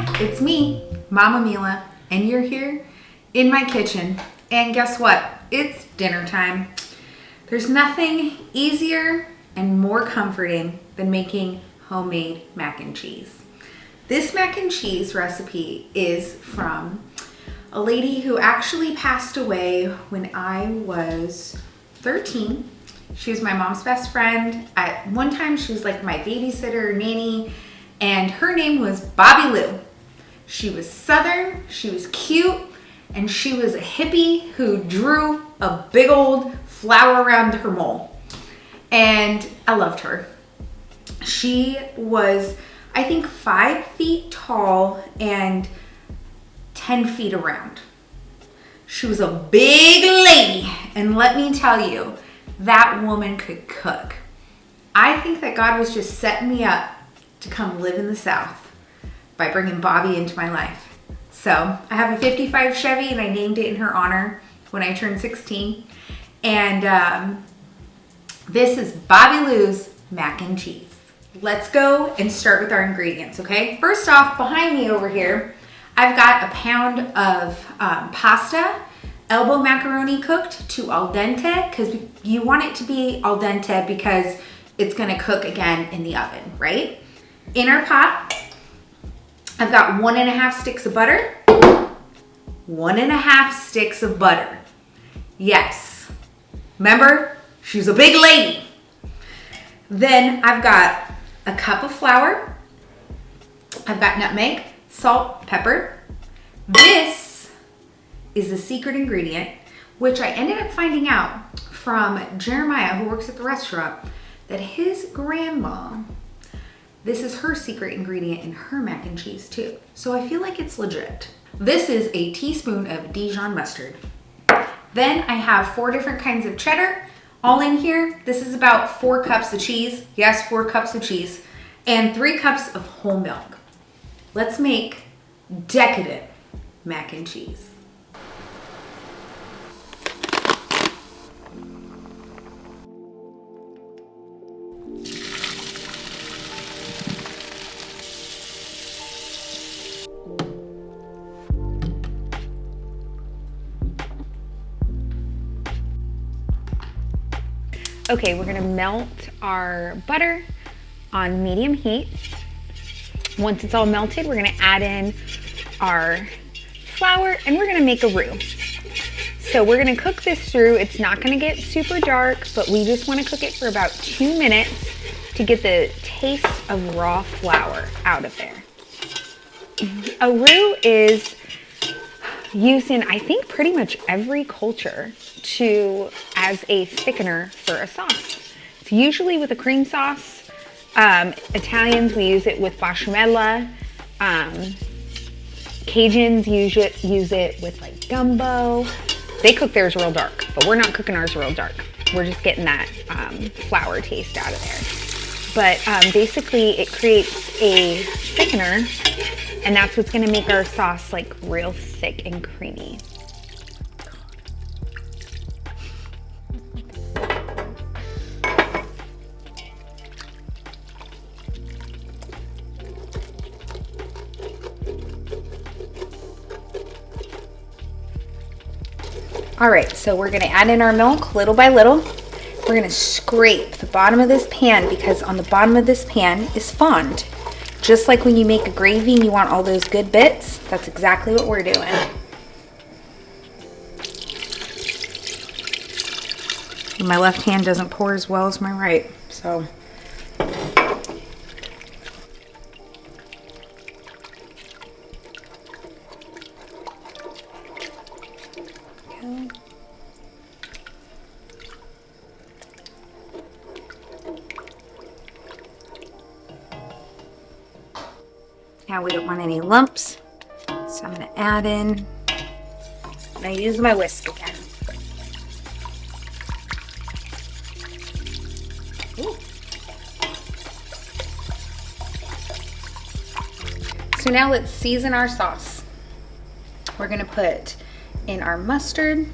Hi, it's me, Mama Mila, and you're here in my kitchen. And guess what? It's dinner time. There's nothing easier and more comforting than making homemade mac and cheese. This mac and cheese recipe is from a lady who actually passed away when I was 13. She was my mom's best friend. At one time, she was like my babysitter, nanny, and her name was Bobby Lou. She was Southern, she was cute, and she was a hippie who drew a big old flower around her mole. And I loved her. She was, I think, 5 feet tall and 10 feet around. She was a big lady, and let me tell you, that woman could cook. I think that God was just setting me up to come live in the South by bringing Bobby into my life. So I have a 55 Chevy and I named it in her honor when I turned 16. And this is Bobby Lou's mac and cheese. Let's go and start with our ingredients, okay? First off, behind me over here, I've got a pound of pasta, elbow macaroni cooked to al dente, because you want it to be al dente because it's gonna cook again in the oven, right? In our pot, I've got 1.5 sticks of butter. 1.5 sticks of butter. Yes. Remember, she's a big lady. Then I've got a cup of flour. I've got nutmeg, salt, pepper. This is the secret ingredient, which I ended up finding out from Jeremiah, who works at the restaurant, that his grandma, this is her secret ingredient in her mac and cheese too. So I feel like it's legit. This is a teaspoon of Dijon mustard. Then I have 4 different kinds of cheddar all in here. This is about 4 cups of cheese. Yes, 4 cups of cheese. And 3 cups of whole milk. Let's make decadent mac and cheese. Okay, we're gonna melt our butter on medium heat. Once it's all melted, we're gonna add in our flour and we're gonna make a roux. So we're gonna cook this through. It's not gonna get super dark, but we just wanna cook it for about 2 minutes to get the taste of raw flour out of there. A roux is used in, I think, pretty much every culture as a thickener for a sauce. It's usually with a cream sauce. Italians, we use it with bechamel. Cajuns use it with like gumbo. They cook theirs real dark, but we're not cooking ours real dark. We're just getting that flour taste out of there. But basically it creates a thickener, and that's what's gonna make our sauce like real thick and creamy. All right, so we're gonna add in our milk little by little. We're gonna scrape the bottom of this pan because on the bottom of this pan is fond. Just like when you make a gravy and you want all those good bits, that's exactly what we're doing. My left hand doesn't pour as well as my right, so. Now we don't want any lumps, so I'm gonna add in, and I use my whisk again. Ooh. So now let's season our sauce. We're gonna put in our mustard.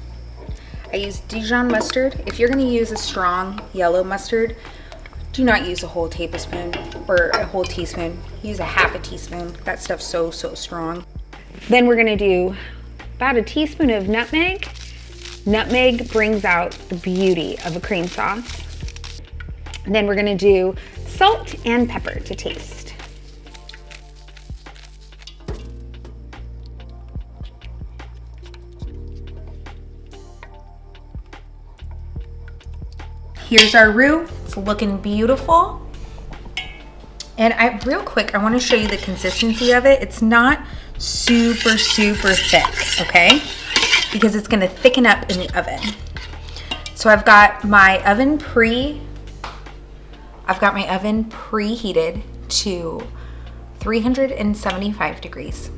I use Dijon mustard. If you're gonna use a strong yellow mustard, Do not use a whole tablespoon or a whole teaspoon. Use a half a teaspoon. That stuff's so strong. Then we're gonna do about a teaspoon of nutmeg. Nutmeg brings out the beauty of a cream sauce. And then we're gonna do salt and pepper to taste. Here's our roux. It's looking beautiful. And real quick, I want to show you the consistency of it. It's not super thick, okay? Because it's going to thicken up in the oven. So I've got my oven preheated to 375 degrees.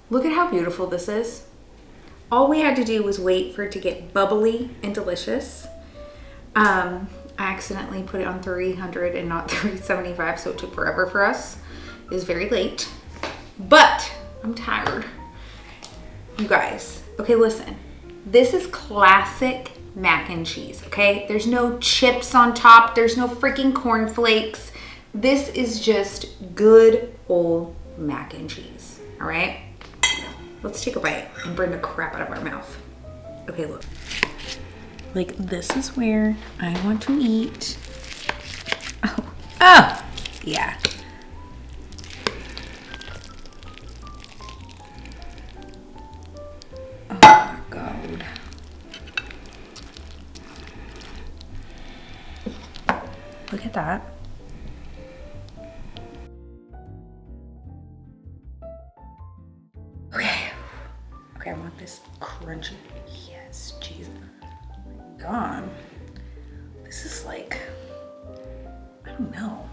Look at how beautiful this is. All we had to do was wait for it to get bubbly and delicious. I accidentally put it on 300 and not 375, so it took forever for us. It was very late, but I'm tired. You guys, okay, listen. This is classic mac and cheese, okay? There's no chips on top. There's no freaking cornflakes. This is just good old mac and cheese, all right? Let's take a bite and burn the crap out of our mouth. Okay, look. Like, this is where I want to eat. Oh, yeah. Oh my God. Look at that. Okay, I want this crunchy. Yes, jeez. Oh my God. This is like, I don't know,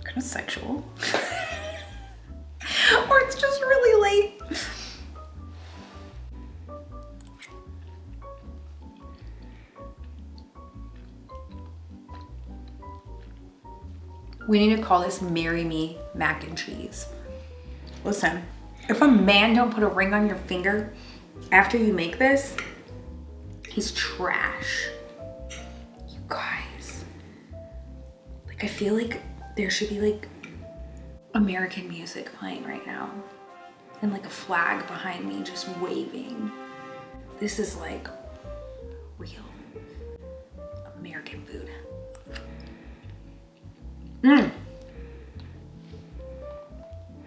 kind of sexual. Or it's just really late. We need to call this Marry Me Mac and Cheese. Listen, if a man don't put a ring on your finger after you make this, he's trash. You guys, like, I feel like there should be like American music playing right now and like a flag behind me just waving. This is like real American food.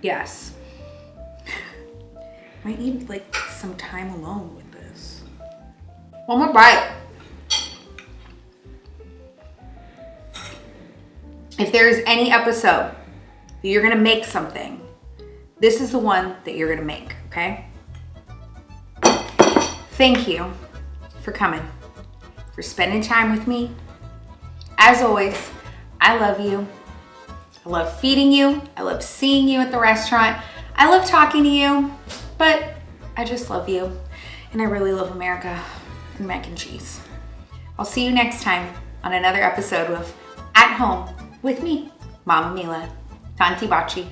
Yes. Might need like some time alone with this. One more bite. If there is any episode that you're gonna make something, this is the one that you're gonna make, okay? Thank you for coming, for spending time with me. As always, I love you. I love feeding you. I love seeing you at the restaurant. I love talking to you, but I just love you. And I really love America and mac and cheese. I'll see you next time on another episode of At Home with me, Mama Mila. Tanti Baci.